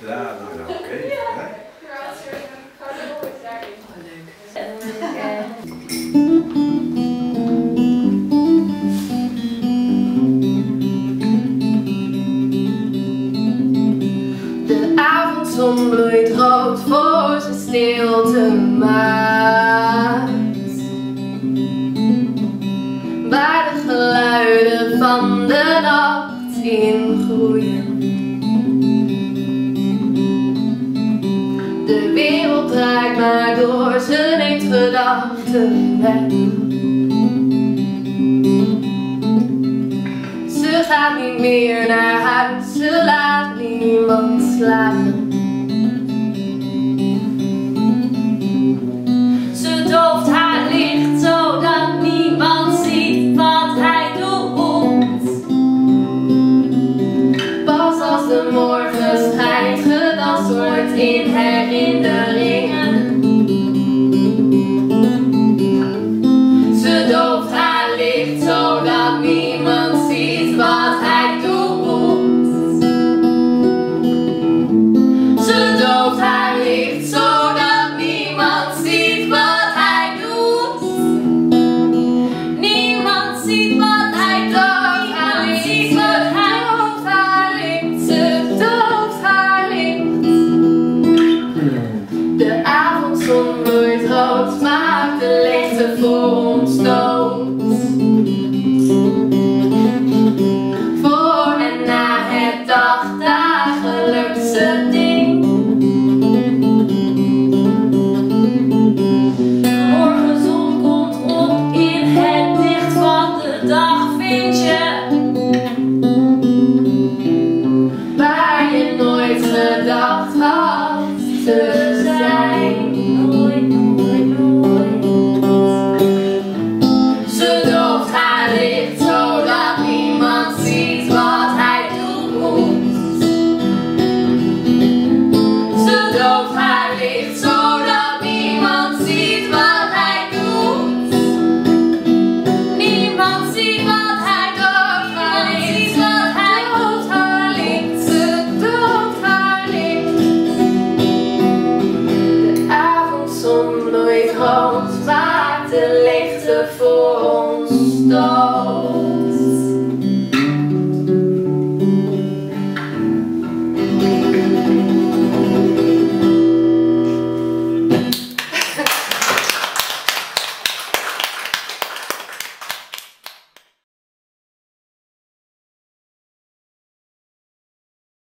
Ja, nou oké. De avondzon bloeit rood voor zijn stilte maakt, waar de geluiden van de nacht in groeien. De wereld draait maar door, ze neemt gedachten weg. Ze gaat niet meer naar huis, ze laat niemand slapen. Ze dooft haar licht, zodat niemand ziet wat hij doet. Pas als de morgen schijnt, gedanst wordt in herinneringen. Ze dooft haar licht, zodat niemand ziet wat hij doet. Ze dooft haar licht, zodat niemand ziet wat hij doet. Niemand ziet wat hij doet. Niemand ziet wat hij dooft haar licht. Ze dooft haar licht. De avondzon bloeit rood, maakt de leegte voor ons dood. Voor en na het dagtaal